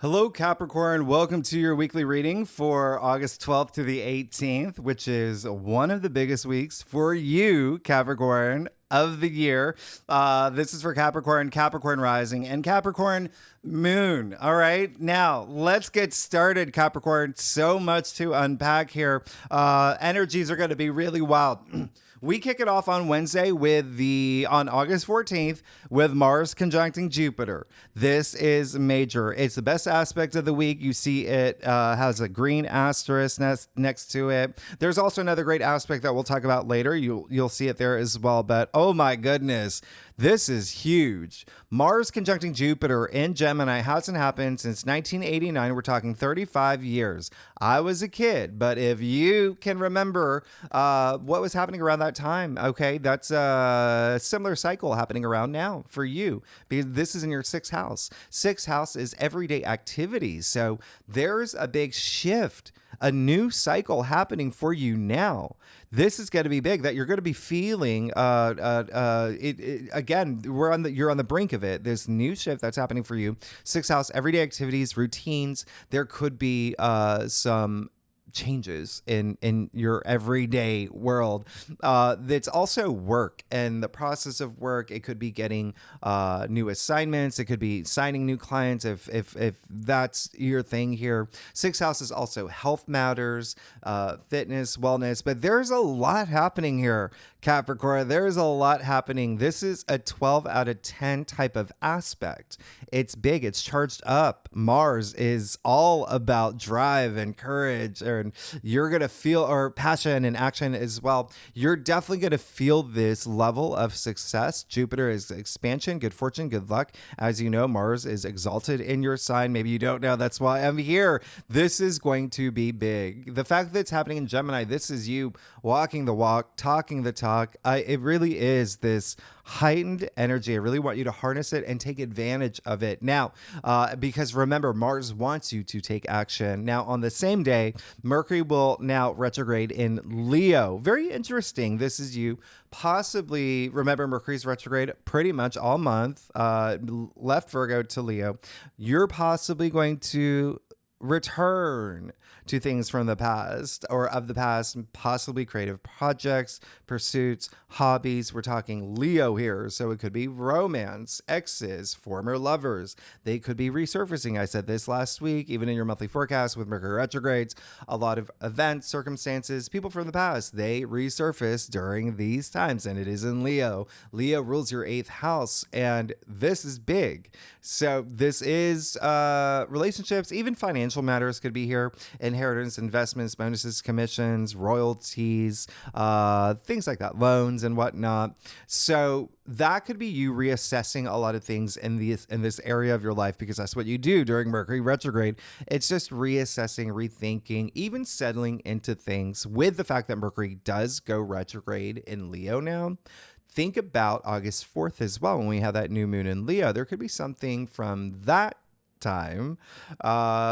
Hello, Capricorn. Welcome to your weekly reading for August 12th to the 18th, which is one of the biggest weeks for you, Capricorn, of the year. This is for Capricorn, Capricorn rising, and Capricorn moon. All right. Now, let's get started, Capricorn. So much to unpack here. Energies are going to be really wild. We kick it off on Wednesday on August 14th with Mars conjuncting Jupiter. This is major. It's the best aspect of the week. You see it has a green asterisk next to it. There's also another great aspect that we'll talk about later. You'll see it there as well. But oh my goodness, this is huge. Mars conjuncting Jupiter in Gemini hasn't happened since 1989. We're talking 35 years. I was a kid, but if you can remember what was happening around that time, okay, that's a similar cycle happening around now for you because this is in your sixth house. Sixth house is everyday activities. So there's a big shift, a new cycle happening for you now. This is going to be big that you're going to be feeling again, you're on the brink of it. This new shift that's happening for you. Sixth house, everyday activities, routines. There could be some changes in your everyday world. It's also work and the process of work. It could be getting new assignments. It could be signing new clients if that's your thing here. Sixth house is also health matters, fitness, wellness, but there's a lot happening here, Capricorn. There's a lot happening. This is a 12 out of 10 type of aspect. It's big. It's charged up. Mars is all about drive and courage, and you're going to feel, or passion and action as well. You're definitely going to feel this level of success. Jupiter is expansion, good fortune, good luck. As you know, Mars is exalted in your sign. Maybe you don't know. That's why I'm here. This is going to be big. The fact that it's happening in Gemini, this is you walking the walk, talking the talk. It really is this heightened energy. I really want you to harness it and take advantage of it now, because remember, Mars wants you to take action. Now, on the same day, Mercury will now retrograde in Leo. Very interesting. This is you possibly, remember, Mercury's retrograde pretty much all month, left Virgo to Leo. You're possibly going to return to things from the past or of the past, possibly creative projects, pursuits, hobbies. We're talking Leo here. So it could be romance, exes, former lovers. They could be resurfacing. I said this last week, even in your monthly forecast with Mercury retrogrades, a lot of events, circumstances, people from the past, they resurface during these times. And it is in Leo. Leo rules your eighth house. And this is big. So this is relationships, even financial matters could be here. Inheritance, investments, bonuses, commissions, royalties, things like that, loans and whatnot. So that could be you reassessing a lot of things in this area of your life, because that's what you do during Mercury retrograde. It's just reassessing, rethinking, even settling into things. With the fact that Mercury does go retrograde in Leo now, think about August 4th as well, when we have that new moon in Leo. There could be something from that time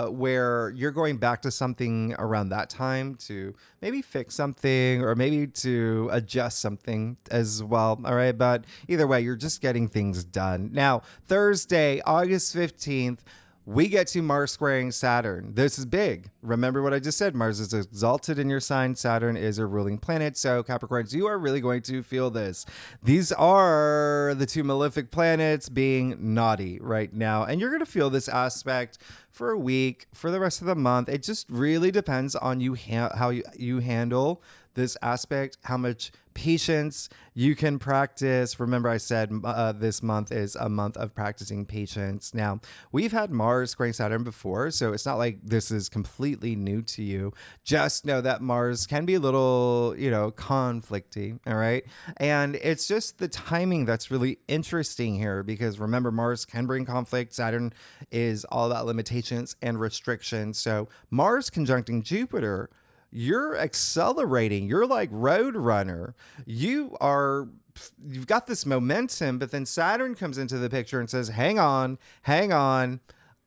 where you're going back to something around that time to maybe fix something or maybe to adjust something as well. All right. But either way, you're just getting things done. Now, Thursday, August 15th, we get to Mars squaring Saturn. This is big. Remember what I just said. Mars is exalted in your sign. Saturn is a ruling planet. So Capricorns, you are really going to feel this. These are the two malefic planets being naughty right now. And you're going to feel this aspect for a week, for the rest of the month. It just really depends on you, how you handle this aspect, how much patience you can practice. Remember, I said this month is a month of practicing patience. Now, we've had Mars squaring Saturn before, so it's not like this is completely new to you. Just know that Mars can be a little, conflicty, all right? And it's just the timing that's really interesting here, because remember, Mars can bring conflict. Saturn is all about limitations and restrictions. So Mars conjuncting Jupiter, you're accelerating. You're like road runner. You've got this momentum, but then Saturn comes into the picture and says, hang on,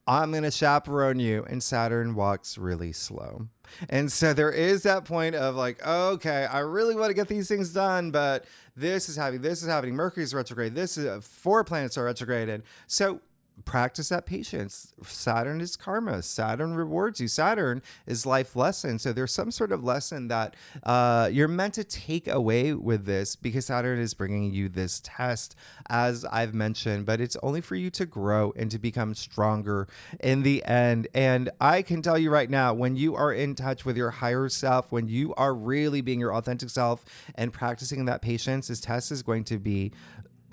I'm going to chaperone you. And Saturn walks really slow. And so there is that point of like, okay, I really want to get these things done, but this is happening. Mercury's retrograde. This is 4 planets are retrograded. So practice that patience. Saturn is karma. Saturn rewards you. Saturn is life lesson. So there's some sort of lesson that you're meant to take away with this, because Saturn is bringing you this test, as I've mentioned, but it's only for you to grow and to become stronger in the end. And I can tell you right now, when you are in touch with your higher self, when you are really being your authentic self and practicing that patience, this test is going to be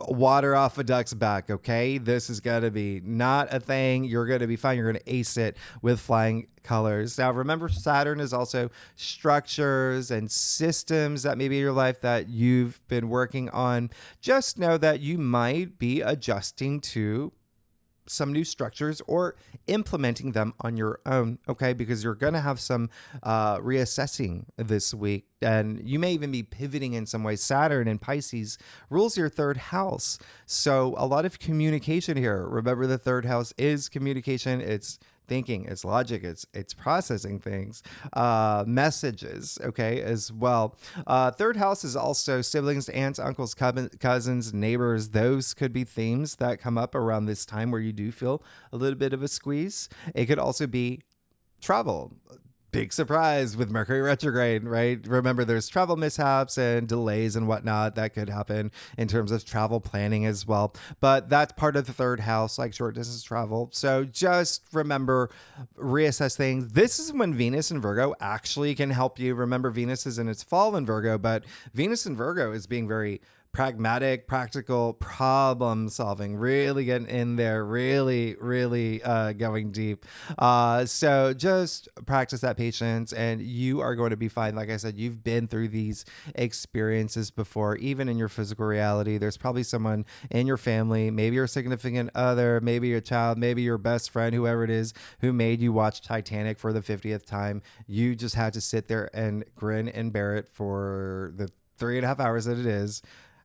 water off a duck's back. Okay, this is going to be not a thing. You're going to be fine. You're going to ace it with flying colors. Now remember, Saturn is also structures and systems that may be in your life that you've been working on. Just know that you might be adjusting to some new structures or implementing them on your own, okay? Because you're going to have some reassessing this week, and you may even be pivoting in some way. Saturn in Pisces rules your third house. So a lot of communication here. Remember, the third house is communication. It's thinking, it's logic, it's processing things, messages, okay, as well. Third house is also siblings, aunts, uncles, cousins, neighbors. Those could be themes that come up around this time where you do feel a little bit of a squeeze. It could also be travel. Big surprise with Mercury retrograde, right? Remember, there's travel mishaps and delays and whatnot that could happen in terms of travel planning as well. But that's part of the third house, like short distance travel. So just remember, reassess things. This is when Venus in Virgo actually can help you. Remember, Venus is in its fall in Virgo, but Venus in Virgo is being very pragmatic, practical, problem solving, really getting in there, really going deep. So just practice that patience and you are going to be fine. Like I said, you've been through these experiences before, even in your physical reality. There's probably someone in your family, maybe your significant other, maybe your child, maybe your best friend, whoever it is, who made you watch Titanic for the 50th time. You just had to sit there and grin and bear it for the 3.5 hours that it is.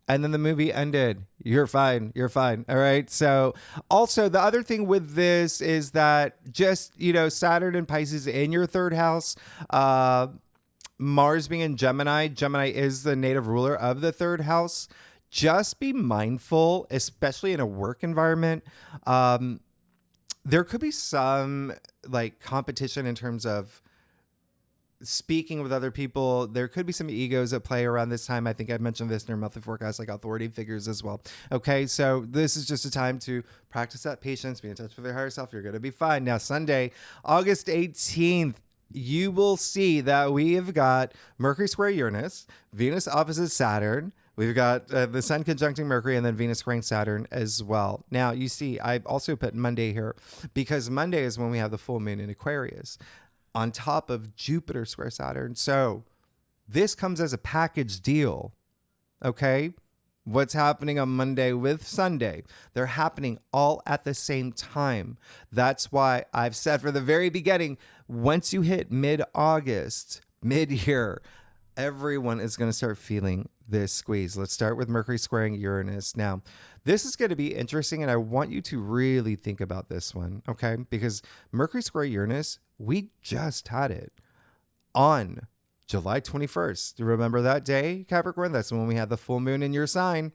And then the movie ended. You're fine. You're fine. All right. So also the other thing with this is that just, Saturn and Pisces in your third house, Mars being in Gemini. Gemini is the native ruler of the third house. Just be mindful, especially in a work environment. There could be some like competition in terms of speaking with other people. There could be some egos at play around this time. I think I mentioned this in your monthly forecast, like authority figures as well. Okay, so this is just a time to practice that patience, be in touch with your higher self. You're going to be fine. Now, Sunday, August 18th, you will see that we have got Mercury square Uranus, Venus opposite Saturn. We've got the Sun conjuncting Mercury, and then Venus squaring Saturn as well. Now, you see, I've also put Monday here because Monday is when we have the full moon in Aquarius, on top of Jupiter square Saturn. So this comes as a package deal, okay? What's happening on Monday with Sunday? They're happening all at the same time. That's why I've said from the very beginning, once you hit mid-August, mid-year, everyone is going to start feeling this squeeze. Let's start with Mercury squaring Uranus. Now, this is going to be interesting, and I want you to really think about this one, okay? Because Mercury square Uranus, we just had it on July 21st. Do you remember that day, Capricorn? That's when we had the full moon in your sign.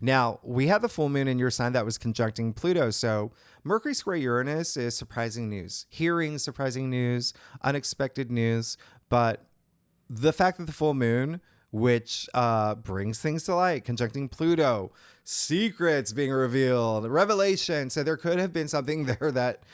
Now, we had the full moon in your sign that was conjuncting Pluto. So Mercury square Uranus is surprising news, hearing surprising news, unexpected news. But the fact that the full moon, which brings things to light, conjuncting Pluto, secrets being revealed, revelation. So there could have been something there that,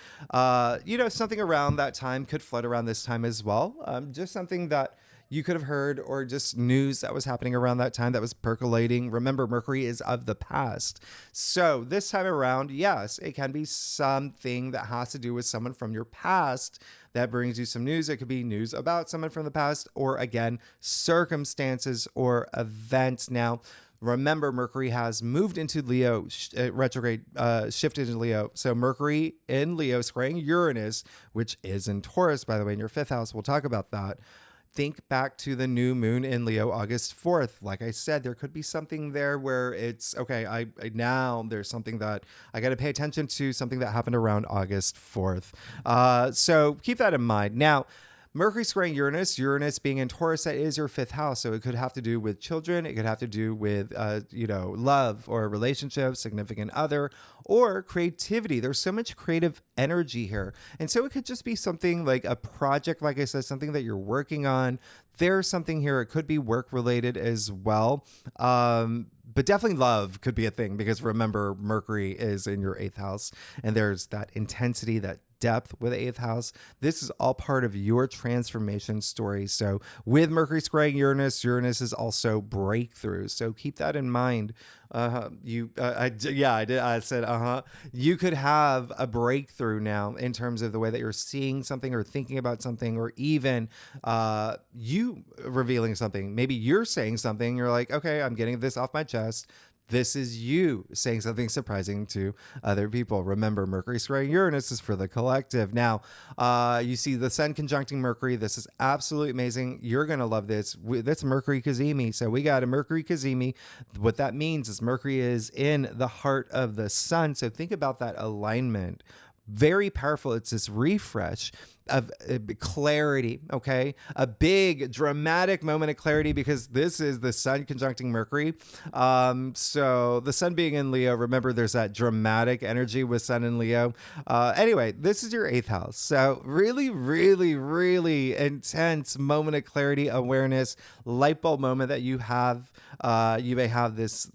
something around that time could flood around this time as well. Just something that you could have heard, or just news that was happening around that time that was percolating. Remember, Mercury is of the past. So this time around, yes, it can be something that has to do with someone from your past that brings you some news. It could be news about someone from the past, or again, circumstances or events. Now, remember, Mercury has moved into Leo, retrograde, shifted into Leo. So Mercury in Leo squaring Uranus, which is in Taurus, by the way, in your fifth house. We'll talk about that. Think back to the new moon in Leo, August 4th. Like I said, there could be something there where it's, okay, I now there's something that I got to pay attention to, something that happened around August 4th. So keep that in mind. Now, Mercury squaring Uranus, Uranus being in Taurus, that is your fifth house. So it could have to do with children. It could have to do with, love or relationship, significant other, or creativity. There's so much creative energy here. And so it could just be something like a project, like I said, something that you're working on. There's something here. It could be work related as well. But definitely love could be a thing, because remember, Mercury is in your eighth house, and there's that intensity, that depth with the eighth house. This is all part of your transformation story. So with Mercury squaring Uranus, Uranus is also breakthrough. So keep that in mind. I did. I said, you could have a breakthrough now in terms of the way that you're seeing something or thinking about something, or even you revealing something. Maybe you're saying something. You're like, okay, I'm getting this off my chest. This is you saying something surprising to other people. Remember, Mercury squaring Uranus is for the collective. Now, you see the Sun conjuncting Mercury. This is absolutely amazing. You're going to love this. That's Mercury Kazemi. So we got a Mercury Kazemi. What that means is Mercury is in the heart of the Sun. So think about that alignment. Very powerful. It's this refresh of clarity, okay? A big dramatic moment of clarity, because this is the Sun conjuncting Mercury. So the Sun being in Leo, remember there's that dramatic energy with Sun in Leo. Anyway, this is your eighth house. So really, really, really intense moment of clarity, awareness, light bulb moment that you have. You may have this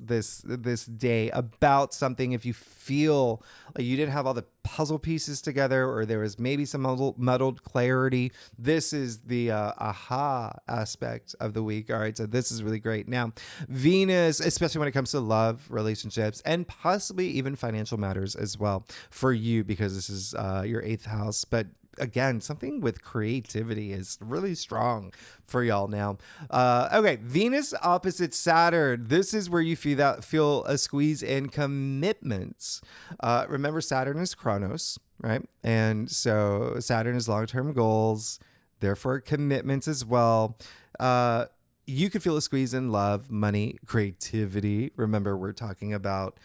day about something. If you feel like you didn't have all the puzzle pieces together, or there was maybe some muddled clarity, this is the aha aspect of the week. All right, so this is really great. Now, Venus, especially when it comes to love, relationships, and possibly even financial matters as well for you, because this is your eighth house. But again, something with creativity is really strong for y'all now. Okay, Venus opposite Saturn. This is where you feel a squeeze in commitments. Remember, Saturn is Chronos, right? And so Saturn is long-term goals, therefore commitments as well. You could feel a squeeze in love, money, creativity. Remember, we're talking about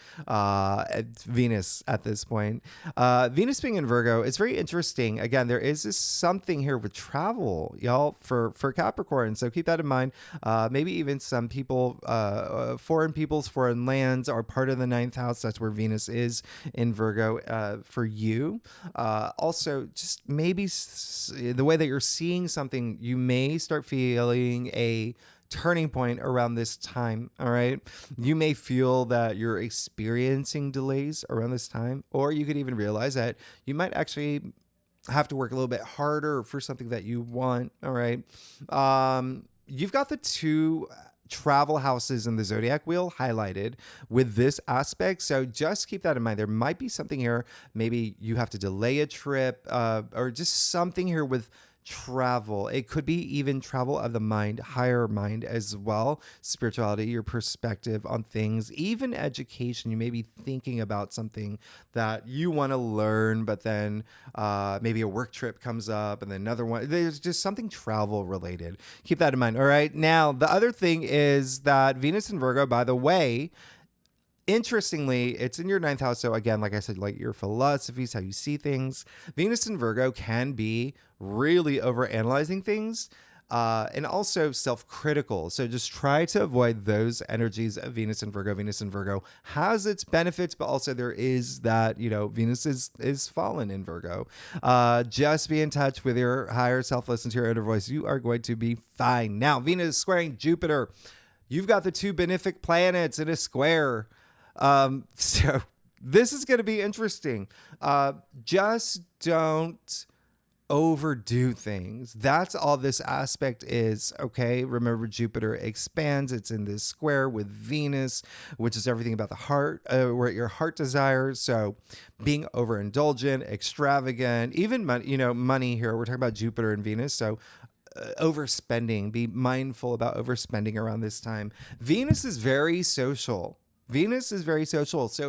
Venus at this point. Venus being in Virgo, it's very interesting. Again, there is this something here with travel, y'all, for Capricorn. So keep that in mind. Maybe even some people, foreign peoples, foreign lands are part of the ninth house. That's where Venus is in Virgo for you. Also, just maybe the way that you're seeing something, you may start feeling a turning point around this time. All right. You may feel that you're experiencing delays around this time, or you could even realize that you might actually have to work a little bit harder for something that you want. All right. You've got the two travel houses in the zodiac wheel highlighted with this aspect. So just keep that in mind. There might be something here. Maybe you have to delay a trip, or just something here with travel. It could be even travel of the mind, higher mind as well. Spirituality, your perspective on things, even education. You may be thinking about something that you want to learn, but then maybe a work trip comes up and then another one. There's just something travel related. Keep that in mind. All right. Now, the other thing is that Venus in Virgo, by the way, interestingly, it's in your ninth house. So again, like I said, like your philosophies, how you see things. Venus in Virgo can be really overanalyzing things, and also self-critical. So just try to avoid those energies of Venus in Virgo. Venus in Virgo has its benefits, but also there is that, Venus is fallen in Virgo. Just be in touch with your higher self, listen to your inner voice. You are going to be fine. Now, Venus squaring Jupiter. You've got the two benefic planets in a square. So this is going to be interesting. Just don't overdo things. That's all this aspect is. Okay. Remember, Jupiter expands. It's in this square with Venus, which is everything about the heart, what your heart desires. So being overindulgent, extravagant, even money here. We're talking about Jupiter and Venus. So overspending, be mindful about overspending around this time. Venus is very social. So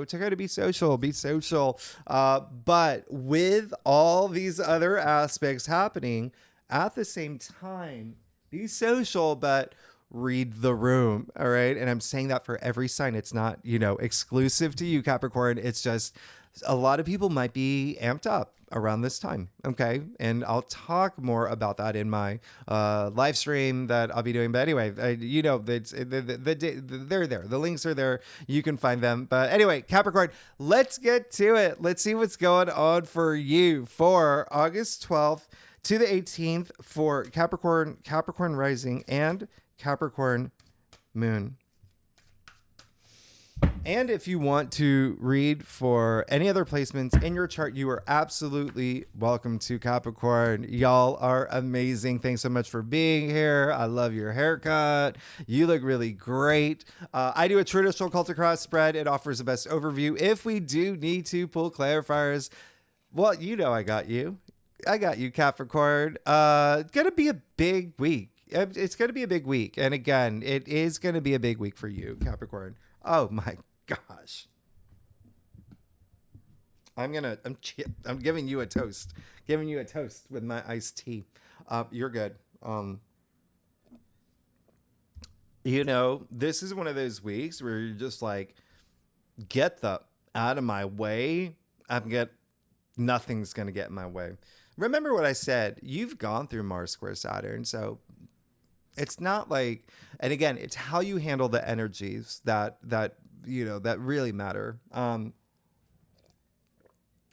it's okay to be social, but with all these other aspects happening at the same time, be social, but read the room. All right. And I'm saying that for every sign. It's not, exclusive to you, Capricorn. It's just a lot of people might be amped up around this time. Okay. And I'll talk more about that in my live stream that I'll be doing. But anyway, they're there. The links are there. You can find them. But anyway, Capricorn, let's get to it. Let's see what's going on for you for August 12th to the 18th for Capricorn, Capricorn rising, and Capricorn moon. And if you want to read for any other placements in your chart, you are absolutely welcome to, Capricorn. Y'all are amazing. Thanks so much for being here. I love your haircut. You look really great. I do a traditional cult across spread. It offers the best overview. If we do need to pull clarifiers, well, you know I got you. I got you, Capricorn. It's going to be a big week. It's going to be a big week. And again, it is going to be a big week for you, Capricorn. Oh my gosh. I'm giving you a toast. Giving you a toast with my iced tea. You're good. This is one of those weeks where you're just like, get the out of my way. Nothing's going to get in my way. Remember what I said. You've gone through Mars square Saturn, so it's not like, and again, it's how you handle the energies that really matter.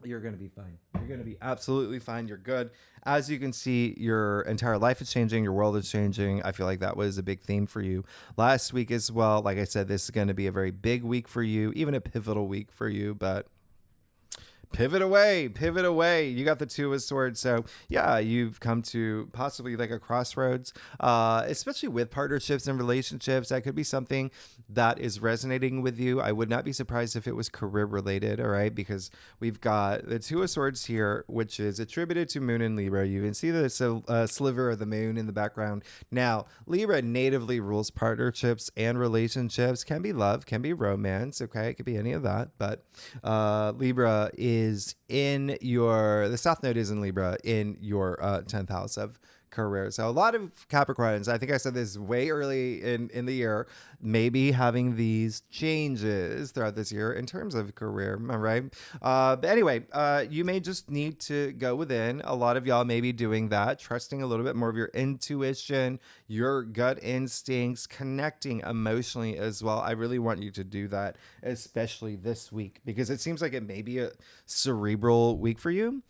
You're going to be fine. You're going to be absolutely fine. You're good. As you can see, your entire life is changing. Your world is changing. I feel like that was a big theme for you last week as well. Like I said, this is going to be a very big week for you, even a pivotal week for you, but pivot away. You got the Two of Swords. So yeah, you've come to possibly like a crossroads, especially with partnerships and relationships. That could be something that is resonating with you. I would not be surprised if it was career related. All right. Because we've got the Two of Swords here, which is attributed to Moon in Libra. You can see the sliver of the moon in the background. Now, Libra natively rules partnerships and relationships. Can be love, can be romance. Okay. It could be any of that. But Libra is the South Node is in Libra in your 10th house of career. So a lot of Capricorns, I think I said this way early in the year, maybe having these changes throughout this year in terms of career, right? But anyway, you may just need to go within. A lot of y'all may be doing that, trusting a little bit more of your intuition, your gut instincts, connecting emotionally as well. I really want you to do that, especially this week, because it seems like it may be a cerebral week for you.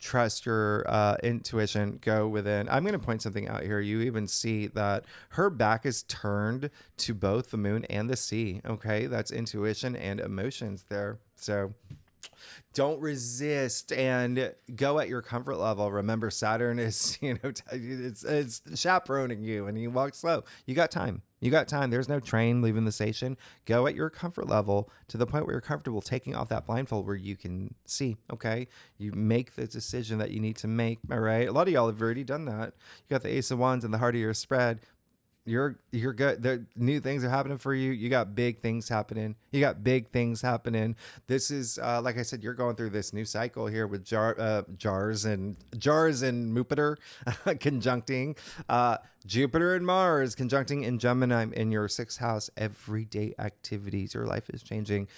Trust your intuition, go within. I'm going to point something out here. You even see that her back is turned to both the moon and the sea. Okay, that's intuition and emotions there. So don't resist and go at your comfort level. Remember, Saturn is, it's chaperoning you, and you walk slow. You got time. There's no train leaving the station. Go at your comfort level to the point where you're comfortable taking off that blindfold where you can see. Okay. You make the decision that you need to make. All right. A lot of y'all have already done that. You got the Ace of Wands in the heart of your spread. You're good. There, new things are happening for you. You got big things happening. This is like I said, you're going through this new cycle here with Jars and Jupiter conjuncting Jupiter and Mars conjuncting in Gemini in your 6th house. Everyday activities. Your life is changing.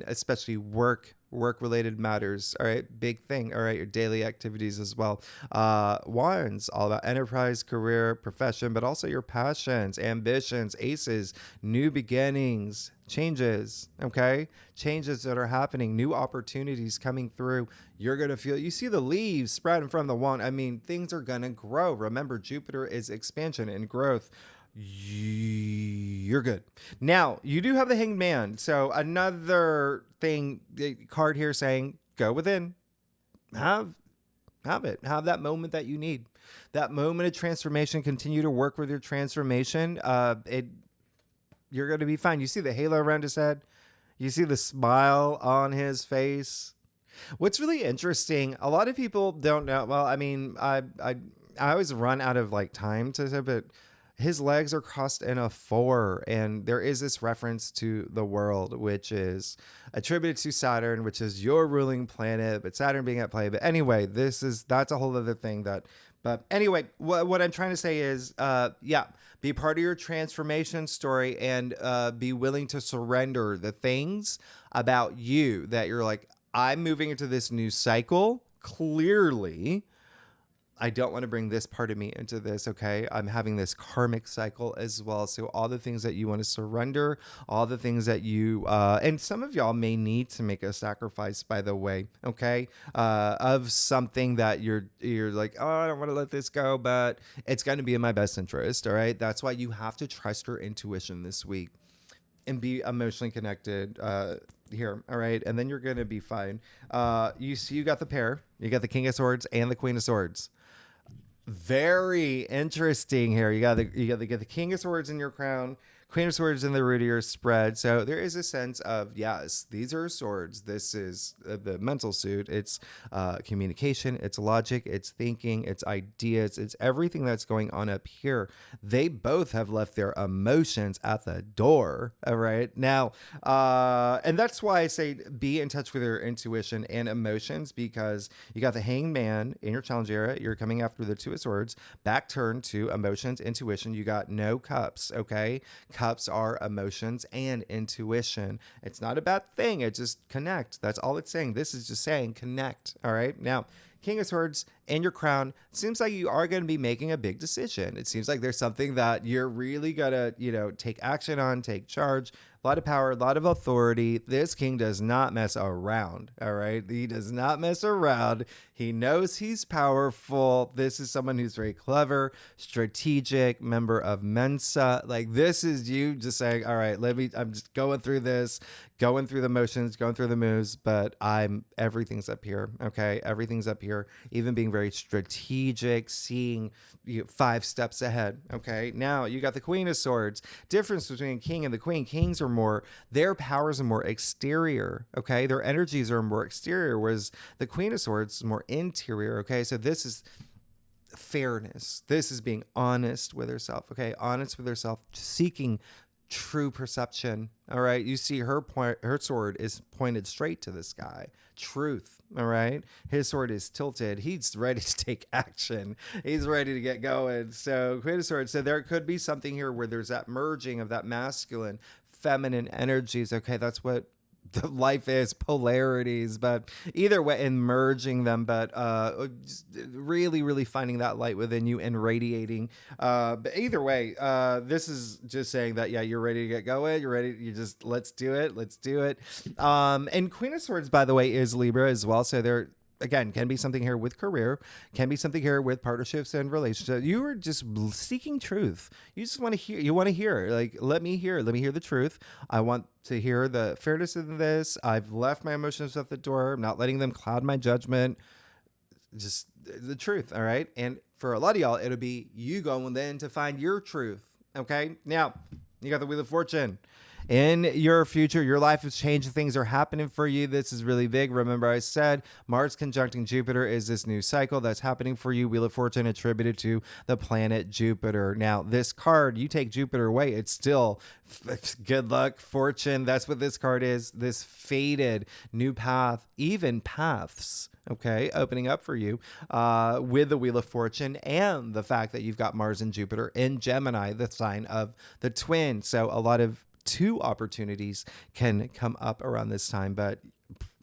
Especially work-related matters. All right. Big thing. All right. Your daily activities as well. Wands, all about enterprise, career, profession, but also your passions, ambitions, aces, new beginnings, changes. Okay. Changes that are happening, new opportunities coming through. You're going to feel, you see the leaves spreading from the wand. I mean, things are going to grow. Remember, Jupiter is expansion and growth. You're good. Now, you do have the Hanged Man. So another thing, the card here saying, go within. Have it. Have that moment that you need. That moment of transformation. Continue to work with your transformation. You're going to be fine. You see the halo around his head. You see the smile on his face. What's really interesting, a lot of people don't know. Well, I mean, I always run out of like time to say, but his legs are crossed in a 4, and there is this reference to the world, which is attributed to Saturn, which is your ruling planet, but Saturn being at play. But anyway, that's a whole other thing but anyway, what I'm trying to say is, Be part of your transformation story, and be willing to surrender the things about you that you're like, I'm moving into this new cycle. Clearly, I don't want to bring this part of me into this, okay? I'm having this karmic cycle as well. So all the things that you want to surrender, all the things that you, and some of y'all may need to make a sacrifice, by the way, okay? Of something that you're like, oh, I don't want to let this go, but it's going to be in my best interest, all right? That's why you have to trust your intuition this week and be emotionally connected here, all right? And then you're going to be fine. You see, you got the pair. You got the King of Swords and the Queen of Swords. Very interesting here. You got the King of Swords in your crown, Queen of Swords in the root of your spread. So there is a sense of, yes, these are swords. This is the mental suit. It's communication. It's logic. It's thinking. It's ideas. It's everything that's going on up here. They both have left their emotions at the door. All right. Now, and that's why I say be in touch with your intuition and emotions, because you got the Hanged Man in your challenge area. You're coming after the Two of Swords. Back turn to emotions, intuition. You got no cups. Okay. Cups are emotions and intuition. It's not a bad thing. It just connect. That's all it's saying. This is just saying connect. All right. Now, King of Swords and your crown, seems like you are going to be making a big decision. It seems like there's something that you're really going to, take action on, take charge. A lot of power, a lot of authority. This king does not mess around. All right. He does not mess around. He knows he's powerful. This is someone who's very clever, strategic, member of Mensa. Like, this is you just saying, all right, I'm just going through this, going through the motions, going through the moves, but everything's up here. Okay. Everything's up here. Even being very strategic, seeing 5 steps ahead. Okay. Now you got the Queen of Swords. Difference between king and the queen. Kings are their powers are more exterior. Okay. Their energies are more exterior, whereas the Queen of Swords is more interior. Okay. So this is fairness. This is being honest with herself. Okay. Honest with herself, seeking true perception. All right. You see her sword is pointed straight to the sky. Truth. All right. His sword is tilted. He's ready to take action. He's ready to get going. So Queen of Swords. So there could be something here where there's that merging of that masculine, feminine energies. Okay. That's what the life is, polarities, but either way, in merging them, but really, really finding that light within you and radiating. But either way, this is just saying that, yeah, you're ready to get going. You're ready. Let's do it. Let's do it. And Queen of Swords, by the way, is Libra as well. So they're, again, can be something here with career, can be something here with partnerships and relationships. You are just seeking truth. You just want to hear, like, let me hear the truth. I want to hear the fairness in this. I've left my emotions at the door. I'm not letting them cloud my judgment. Just the truth. All right. And for a lot of y'all, it'll be you going then to find your truth. Okay. Now you got the Wheel of Fortune. In your future, your life is changing. Things are happening for you. This is really big. Remember, I said Mars conjuncting Jupiter is this new cycle that's happening for you. Wheel of Fortune attributed to the planet Jupiter. Now, this card, you take Jupiter away, it's still good luck, fortune. That's what this card is. This faded new path, even paths. Okay, opening up for you with the Wheel of Fortune and the fact that you've got Mars and Jupiter in Gemini, the sign of the twin. So a lot of 2 opportunities can come up around this time, but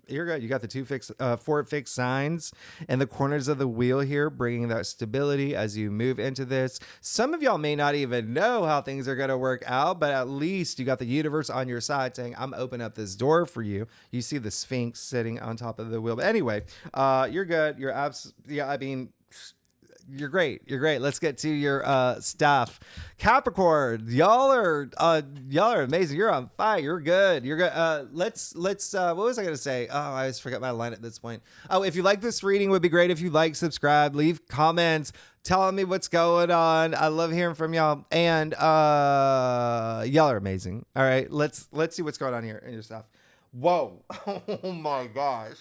you're good. You got the 4 fixed signs and the corners of the wheel here, bringing that stability as you move into this. Some of y'all may not even know how things are going to work out, but at least you got the universe on your side saying, I'm opening up this door for you. You see the Sphinx sitting on top of the wheel. But anyway, you're good. You're great. Let's get to your stuff. Capricorn, y'all are amazing. You're on fire. You're good. Let's what was I going to say? Oh, I always forget my line at this point. Oh, if you like this reading, it would be great if you like, subscribe, leave comments telling me what's going on. I love hearing from y'all. And y'all are amazing. All right, let's see what's going on here in your stuff. Whoa. Oh my gosh.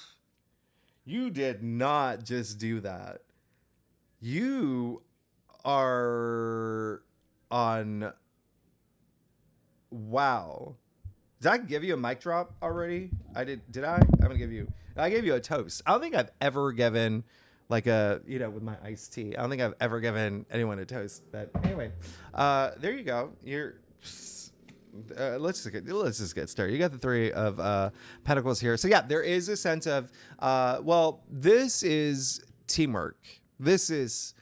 You did not just do that. You are on. Wow. Did I give you a mic drop already? I did. Did I? I gave you a toast. I don't think I've ever given like a, with my iced tea. I don't think I've ever given anyone a toast, but anyway, there you go. Let's just get started. You got the three of pentacles here. So yeah, there is a sense of, this is teamwork. This is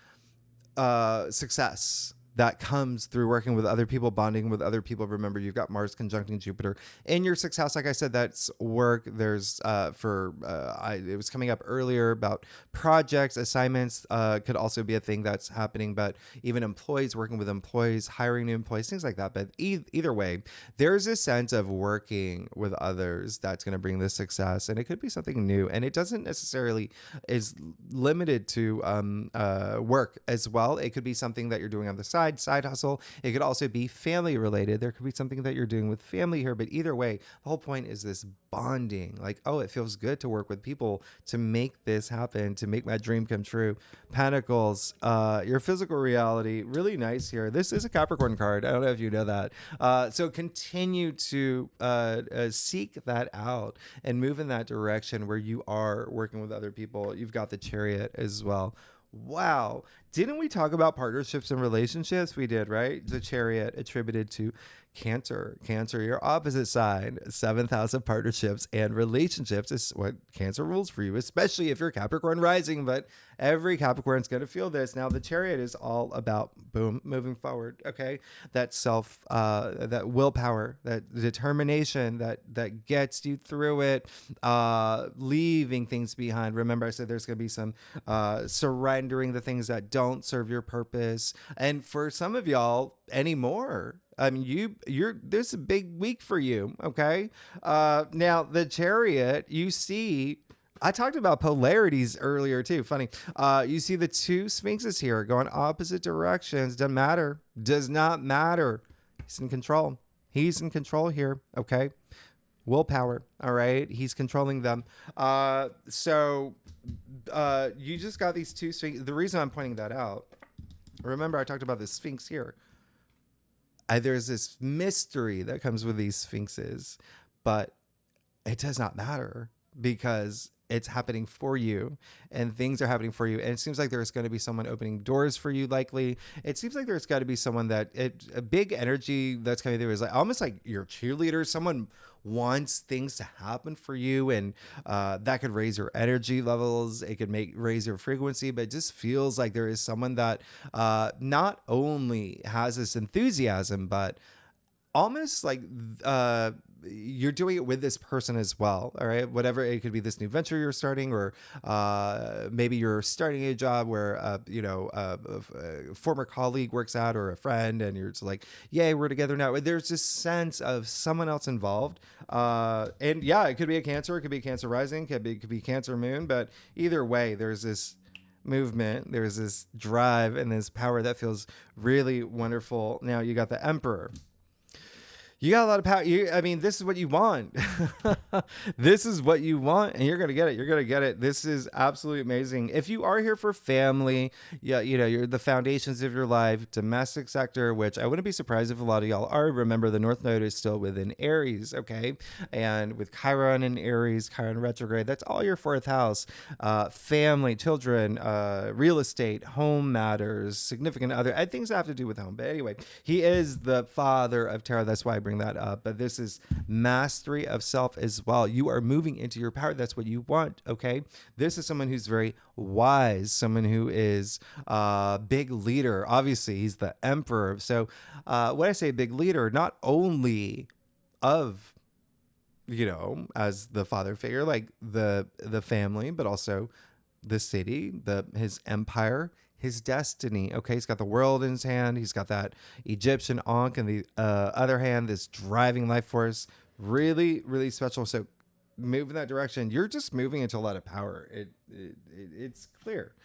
success that comes through working with other people, bonding with other people. Remember, you've got Mars conjuncting Jupiter in your sixth house. Like I said, that's work. There's it was coming up earlier about projects, assignments, could also be a thing that's happening, but even employees, working with employees, hiring new employees, things like that. But either way, there's a sense of working with others that's going to bring this success, and it could be something new, and it doesn't necessarily is limited to work as well. It could be something that you're doing on the side hustle. It could also be family related. There could be something that you're doing with family here, but either way, the whole point is this bonding. Like, oh, it feels good to work with people to make this happen, to make my dream come true. Pentacles, your physical reality, really nice here. This is a Capricorn card. I don't know if you know that. So continue to seek that out and move in that direction where you are working with other people. You've got the Chariot as well. Wow. Didn't we talk about partnerships and relationships? We did, right? The Chariot attributed to Cancer. Cancer, your opposite sign. Seventh house of partnerships and relationships is what Cancer rules for you, especially if you're Capricorn rising, but every Capricorn's going to feel this. Now, the Chariot is all about, boom, moving forward, okay? That that willpower, that determination that gets you through it, leaving things behind. Remember, I said there's going to be some surrendering the things that don't serve your purpose. And for some of y'all, anymore. I mean, this is a big week for you, okay? Now, the Chariot, you see, I talked about polarities earlier too. Funny. You see the two Sphinxes here going opposite directions. Doesn't matter. Does not matter. He's in control. He's in control here, okay? Willpower, all right? He's controlling them. So you just got these two Sphinxes. The reason I'm pointing that out, remember I talked about the Sphinx here. There's this mystery that comes with these Sphinxes, but it does not matter because it's happening for you and things are happening for you. And it seems like there's going to be someone opening doors for you. Likely. It seems like there's got to be someone a big energy that's coming through is like almost like your cheerleader. Someone wants things to happen for you, and that could raise your energy levels. It could raise your frequency, but it just feels like there is someone that not only has this enthusiasm, but almost like you're doing it with this person as well. All right. Whatever. It could be this new venture you're starting, or maybe you're starting a job where, a former colleague works out, or a friend, and you're just like, yay, we're together now. There's this sense of someone else involved. And yeah, it could be a Cancer. It could be Cancer rising. It could be Cancer moon. But either way, there's this movement. There's this drive and this power that feels really wonderful. Now you got the Emperor. You got a lot of power. This is what you want. This is what you want, and you're going to get it. You're going to get it. This is absolutely amazing. If you are here for family, you're the foundations of your life, domestic sector, which I wouldn't be surprised if a lot of y'all are. Remember, the North Node is still within Aries, okay? And with Chiron in Aries, Chiron retrograde, that's all your fourth house. Family, children, real estate, home matters, significant other, things that have to do with home. But anyway, he is the father of tarot. That's why I bring that up. But this is mastery of self as well. You are moving into your power. That's what you want, okay? This is someone who's very wise, someone who is a big leader. Obviously, he's the Emperor. So when I say big leader, not only of, as the father figure, like the family, but also the city, his empire, his destiny. Okay, he's got the world in his hand. He's got that Egyptian Ankh in the other hand, this driving life force. Really, really special. So move in that direction. You're just moving into a lot of power. It's clear.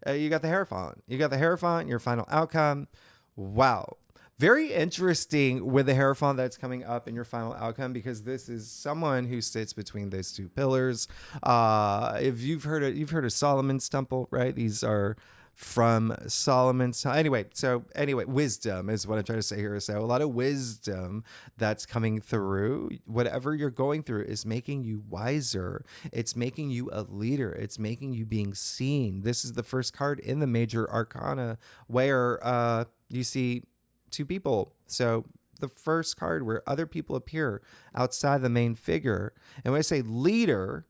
You got the Hierophant. You got the Hierophant, your final outcome. Wow. Very interesting with the Hierophant that's coming up in your final outcome, because this is someone who sits between those two pillars. If you've heard of Solomon's Temple, right? These are from Solomon's time. Anyway, wisdom is what I'm trying to say here. So a lot of wisdom that's coming through. Whatever you're going through is making you wiser. It's making you a leader. It's making you being seen. This is the first card in the major arcana where you see two people. So the first card where other people appear outside the main figure. And when I say leader,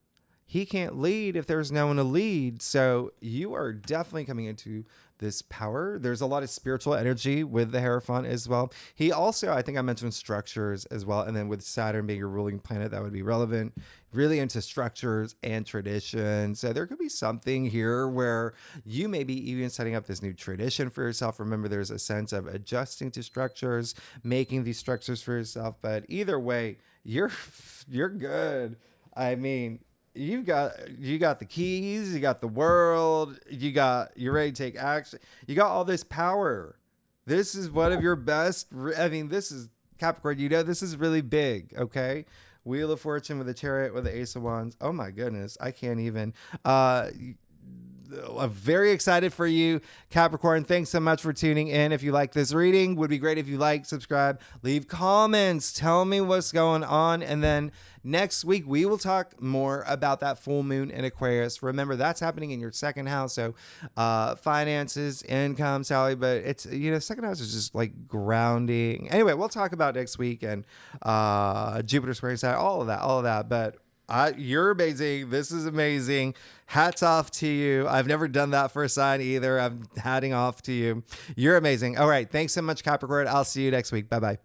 he can't lead if there's no one to lead. So you are definitely coming into this power. There's a lot of spiritual energy with the Hierophant as well. He also, I think I mentioned structures as well. And then with Saturn being your ruling planet, that would be relevant. Really into structures and tradition. So there could be something here where you may be even setting up this new tradition for yourself. Remember, there's a sense of adjusting to structures, making these structures for yourself. But either way, you're good. I mean, you got the keys, you got the world, you're ready to take action. You got all this power. This is one of your best. This is Capricorn. This is really big. Okay. Wheel of Fortune with the Chariot with the Ace of Wands. Oh my goodness. I can't even. I'm very excited for you, Capricorn. Thanks so much for tuning in. If you like this reading, would be great if you like, subscribe, leave comments, tell me what's going on. And then next week, we will talk more about that full moon in Aquarius. Remember, that's happening in your second house. So finances, income, salary, but it's, second house is just like grounding. Anyway, we'll talk about next week and Jupiter squaring Saturn, all of that. But you're amazing. This is amazing. Hats off to you. I've never done that for a sign either. I'm hatting off to you. You're amazing. All right. Thanks so much, Capricorn. I'll see you next week. Bye-bye.